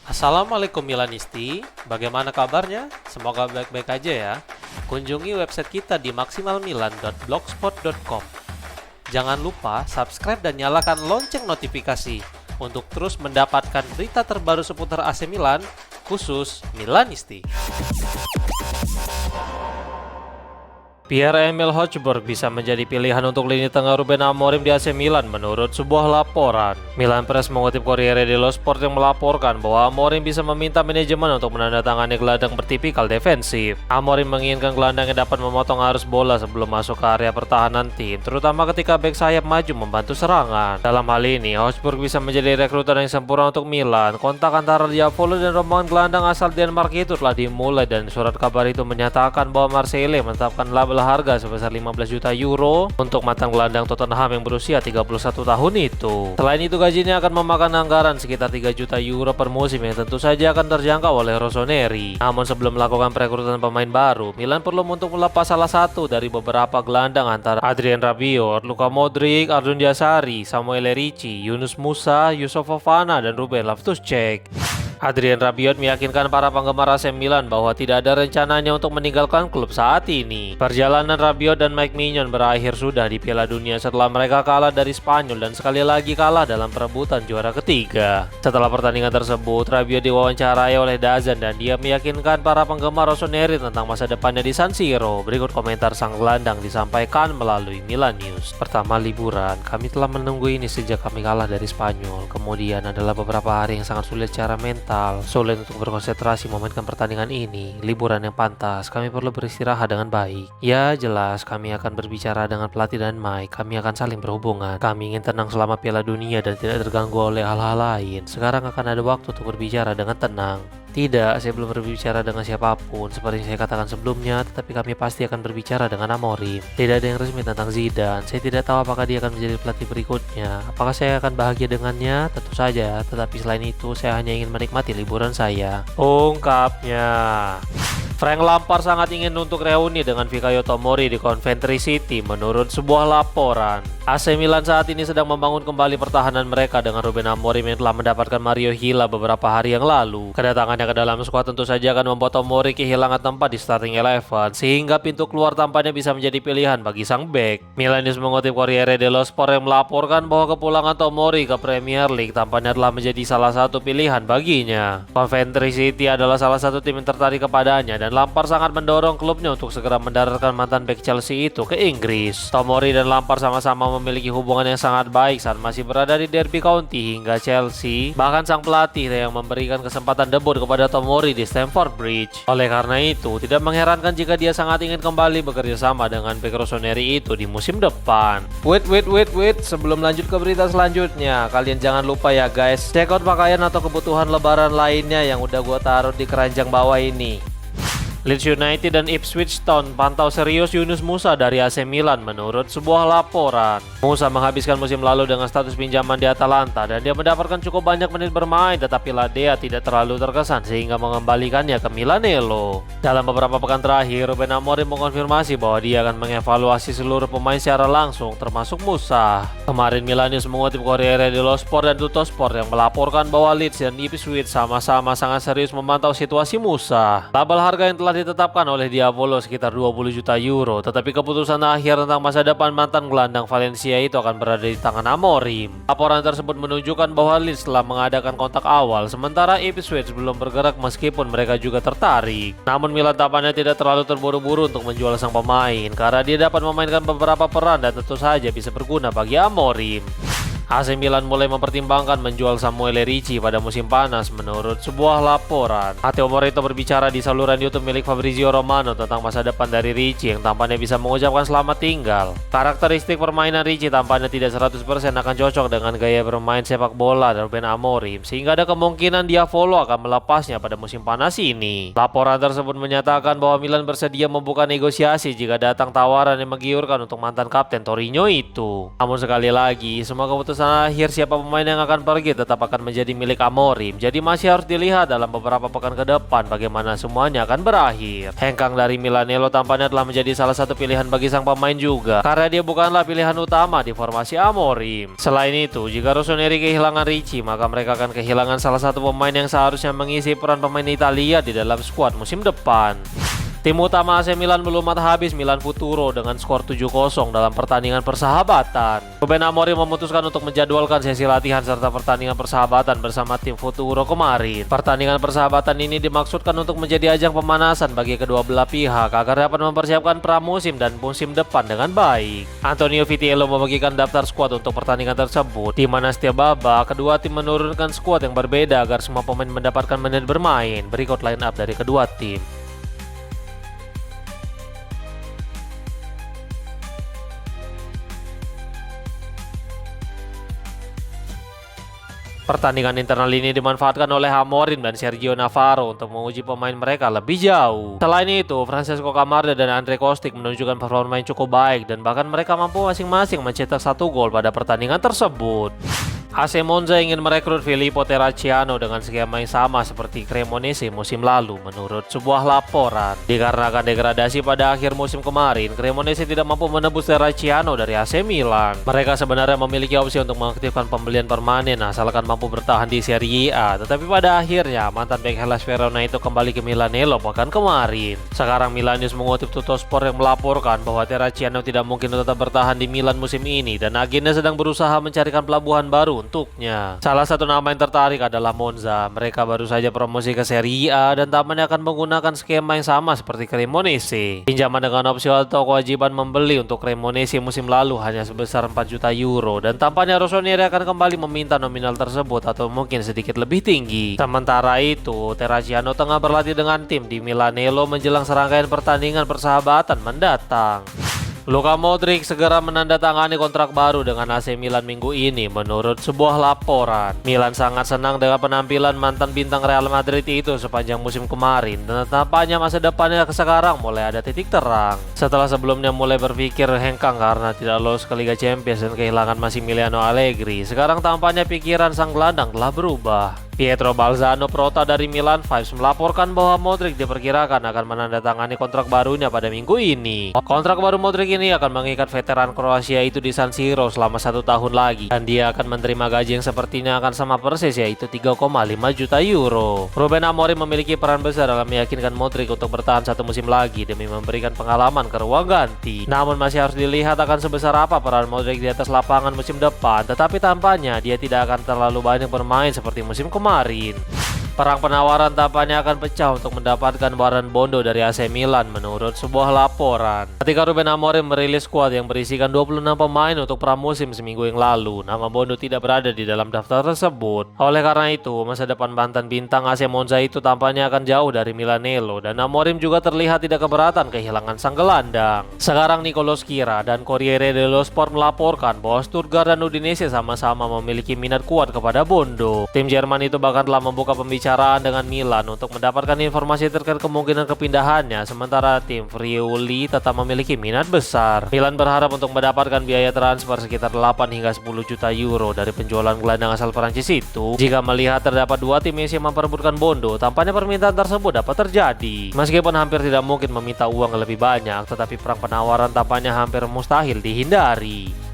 Assalamualaikum Milanisti, bagaimana kabarnya? Semoga baik-baik aja ya. Kunjungi website kita di maksimalmilan.blogspot.com. Jangan lupa subscribe dan nyalakan lonceng notifikasi untuk terus mendapatkan berita terbaru seputar AC Milan, khusus Milanisti. Pierre-Emile Hojbjerg bisa menjadi pilihan untuk lini tengah Ruben Amorim di AC Milan menurut sebuah laporan. Milan Press mengutip Corriere dello Sport yang melaporkan bahwa Amorim bisa meminta manajemen untuk menandatangani gelandang bertipikal defensif. Amorim menginginkan gelandang yang dapat memotong arus bola sebelum masuk ke area pertahanan tim, terutama ketika bek sayap maju membantu serangan. Dalam hal ini, Hojbjerg bisa menjadi rekrutan yang sempurna untuk Milan. Kontak antara Diavolo dan rombongan gelandang asal Denmark itu telah dimulai dan surat kabar itu menyatakan bahwa Marseille menetapkan label harga sebesar 15 juta euro untuk mantan gelandang Tottenham yang berusia 31 tahun itu. Selain itu, gajinya akan memakan anggaran sekitar 3 juta euro per musim yang tentu saja akan terjangkau oleh Rossoneri. Namun sebelum melakukan perekrutan pemain baru, Milan perlu untuk melepas salah satu dari beberapa gelandang antara Adrien Rabiot, Luka Modric, Ardon Diasari, Samuel Erici, Yunus Musa, Yusuf Fofana, dan Ruben Loftus-Cheek. Adrien Rabiot meyakinkan para penggemar AC Milan bahwa tidak ada rencananya untuk meninggalkan klub saat ini. Perjalanan Rabiot dan Mike Maignan berakhir sudah di Piala Dunia setelah mereka kalah dari Spanyol dan sekali lagi kalah dalam perebutan juara ketiga. Setelah pertandingan tersebut, Rabiot diwawancarai oleh DAZN dan dia meyakinkan para penggemar Rossoneri tentang masa depannya di San Siro. Berikut komentar sang gelandang disampaikan melalui Milan News. Pertama, liburan. Kami telah menunggu ini sejak kami kalah dari Spanyol. Kemudian adalah beberapa hari yang sangat sulit secara mental. Sulit untuk berkonsentrasi memainkan pertandingan ini. Liburan yang pantas, kami perlu beristirahat dengan baik. Ya jelas, kami akan berbicara dengan pelatih dan Mike. Kami akan saling berhubungan. Kami ingin tenang selama Piala Dunia dan tidak terganggu oleh hal-hal lain. Sekarang akan ada waktu untuk berbicara dengan tenang. Tidak, saya belum berbicara dengan siapapun seperti yang saya katakan sebelumnya, tetapi kami pasti akan berbicara dengan Amorim. Tidak ada yang resmi tentang Zidane. Saya tidak tahu apakah dia akan menjadi pelatih berikutnya. Apakah saya akan bahagia dengannya? Tentu saja, tetapi selain itu saya hanya ingin menikmati liburan saya, ungkapnya. Frank Lampard sangat ingin untuk reuni dengan Fikayo Tomori di Coventry City menurut sebuah laporan. AC Milan saat ini sedang membangun kembali pertahanan mereka dengan Ruben Amorim yang telah mendapatkan Mario Hila beberapa hari yang lalu. Kedatangannya ke dalam skuad tentu saja akan membuat Tomori kehilangan tempat di starting 11 sehingga pintu keluar tampaknya bisa menjadi pilihan bagi sang bek. Milan News mengutip Corriere dello Sport yang melaporkan bahwa kepulangan Tomori ke Premier League tampaknya telah menjadi salah satu pilihan baginya. Coventry City adalah salah satu tim yang tertarik kepadanya dan Lampard sangat mendorong klubnya untuk segera mendaratkan mantan bek Chelsea itu ke Inggris. Tomori dan Lampard sama-sama memiliki hubungan yang sangat baik saat masih berada di Derby County hingga Chelsea. Bahkan sang pelatih yang memberikan kesempatan debut kepada Tomori di Stamford Bridge. Oleh karena itu, tidak mengherankan jika dia sangat ingin kembali bekerja sama dengan bek Rossoneri itu di musim depan. Wait, sebelum lanjut ke berita selanjutnya, kalian jangan lupa ya guys, check out pakaian atau kebutuhan lebaran lainnya yang udah gua taruh di keranjang bawah ini. Leeds United dan Ipswich Town pantau serius Yunus Musa dari AC Milan menurut sebuah laporan. Musa menghabiskan musim lalu dengan status pinjaman di Atalanta dan dia mendapatkan cukup banyak menit bermain, tetapi Ladea tidak terlalu terkesan sehingga mengembalikannya ke Milanello. Dalam beberapa pekan terakhir, Ruben Amorim mengonfirmasi bahwa dia akan mengevaluasi seluruh pemain secara langsung termasuk Musa. Kemarin Milan News mengutip Corriere dello Sport dan Tuttosport yang melaporkan bahwa Leeds dan Ipswich sama-sama sangat serius memantau situasi Musa. Label harga yang telah ditetapkan oleh Diavolo sekitar 20 juta euro, tetapi keputusan akhir tentang masa depan mantan gelandang Valencia itu akan berada di tangan Amorim. Laporan tersebut menunjukkan bahwa Leeds telah mengadakan kontak awal, sementara Ipswich belum bergerak meskipun mereka juga tertarik. Namun Milan tampaknya tidak terlalu terburu-buru untuk menjual sang pemain karena dia dapat memainkan beberapa peran dan tentu saja bisa berguna bagi Amorim. AC Milan mulai mempertimbangkan menjual Samuel Erici pada musim panas menurut sebuah laporan. Matteo Moretto berbicara di saluran YouTube milik Fabrizio Romano tentang masa depan dari Ricci yang tampaknya bisa mengucapkan selamat tinggal. Karakteristik permainan Ricci tampaknya tidak 100% akan cocok dengan gaya bermain sepak bola Ruben Amorim sehingga ada kemungkinan Diavolo akan melepasnya pada musim panas ini. Laporan tersebut menyatakan bahwa Milan bersedia membuka negosiasi jika datang tawaran yang menggiurkan untuk mantan kapten Torino itu. Namun sekali lagi, semua keputusan keputusan akhir siapa pemain yang akan pergi tetap akan menjadi milik Amorim. Jadi masih harus dilihat dalam beberapa pekan ke depan bagaimana semuanya akan berakhir. Hengkang dari Milanello tampaknya telah menjadi salah satu pilihan bagi sang pemain juga, karena dia bukanlah pilihan utama di formasi Amorim. Selain itu, jika Rossoneri kehilangan Ricci, maka mereka akan kehilangan salah satu pemain yang seharusnya mengisi peran pemain Italia di dalam skuad musim depan. Tim utama AC Milan melumat habis Milan Futuro dengan skor 7-0 dalam pertandingan persahabatan. Ruben Amorim memutuskan untuk menjadwalkan sesi latihan serta pertandingan persahabatan bersama tim Futuro kemarin. Pertandingan persahabatan ini dimaksudkan untuk menjadi ajang pemanasan bagi kedua belah pihak agar dapat mempersiapkan pramusim dan musim depan dengan baik. Antonio Vitiello membagikan daftar skuad untuk pertandingan tersebut, di mana setiap babak kedua tim menurunkan skuad yang berbeda agar semua pemain mendapatkan menit bermain. Berikut line up dari kedua tim. Pertandingan internal ini dimanfaatkan oleh Amorim dan Sergio Navarro untuk menguji pemain mereka lebih jauh. Selain itu, Francesco Camarda dan Andre Kostic menunjukkan performa yang cukup baik dan bahkan mereka mampu masing-masing mencetak 1 gol pada pertandingan tersebut. AC Monza ingin merekrut Filippo Terracciano dengan skema yang sama seperti Cremonese musim lalu menurut sebuah laporan. Dikarenakan degradasi pada akhir musim kemarin, Cremonese tidak mampu menebus Terracciano dari AC Milan. Mereka sebenarnya memiliki opsi untuk mengaktifkan pembelian permanen asalkan mampu bertahan di Serie A, tetapi pada akhirnya mantan bek Hellas Verona itu kembali ke Milanello pekan kemarin. Sekarang Milan News mengutip Tuttosport yang melaporkan bahwa Terracciano tidak mungkin tetap bertahan di Milan musim ini dan agennya sedang berusaha mencarikan pelabuhan baru untuknya. Salah satu nama yang tertarik adalah Monza. Mereka baru saja promosi ke Serie A dan tampaknya akan menggunakan skema yang sama seperti Cremonese. Pinjaman dengan opsi atau kewajiban membeli untuk Cremonese musim lalu hanya sebesar 4 juta euro dan tampaknya Rossoneri akan kembali meminta nominal tersebut atau mungkin sedikit lebih tinggi. Sementara itu, Terracciano tengah berlatih dengan tim di Milanello menjelang serangkaian pertandingan persahabatan mendatang. Luka Modric segera menandatangani kontrak baru dengan AC Milan minggu ini menurut sebuah laporan. Milan sangat senang dengan penampilan mantan bintang Real Madrid itu sepanjang musim kemarin dan tampaknya masa depannya sekarang mulai ada titik terang. Setelah sebelumnya mulai berpikir hengkang karena tidak lolos ke Liga Champions dan kehilangan Massimiliano Allegri, sekarang tampaknya pikiran sang gelandang telah berubah. Pietro Balzano Prota dari Milan Vibes melaporkan bahwa Modric diperkirakan akan menandatangani kontrak barunya pada minggu ini. Kontrak baru Modric ini akan mengikat veteran Kroasia itu di San Siro selama 1 tahun lagi dan dia akan menerima gaji yang sepertinya akan sama persis, yaitu 3,5 juta euro. Ruben Amorim memiliki peran besar dalam meyakinkan Modric untuk bertahan 1 musim lagi demi memberikan pengalaman ke ruang ganti. Namun masih harus dilihat akan sebesar apa peran Modric di atas lapangan musim depan, tetapi tampaknya dia tidak akan terlalu banyak bermain seperti musim kemarin. Perang penawaran tampaknya akan pecah untuk mendapatkan Warren Bondo dari AC Milan menurut sebuah laporan. Ketika Ruben Amorim merilis skuad yang berisikan 26 pemain untuk pramusim seminggu yang lalu, nama Bondo tidak berada di dalam daftar tersebut. Oleh karena itu, masa depan mantan bintang AC Monza itu tampaknya akan jauh dari Milanello dan Amorim juga terlihat tidak keberatan kehilangan sang gelandang. Sekarang Nicolo Schira dan Corriere dello Sport melaporkan bahwa Stuttgart dan Udinese sama-sama memiliki minat kuat kepada Bondo. Tim Jerman itu bahkan telah membuka pembicaraan dengan Milan untuk mendapatkan informasi terkait kemungkinan kepindahannya, sementara tim Friuli tetap memiliki minat besar. Milan berharap untuk mendapatkan biaya transfer sekitar 8 hingga 10 juta euro dari penjualan gelandang asal Prancis itu. Jika melihat terdapat 2 tim yang memperebutkan Bondo, tampaknya permintaan tersebut dapat terjadi. Meskipun hampir tidak mungkin meminta uang lebih banyak, tetapi perang penawaran tampaknya hampir mustahil dihindari.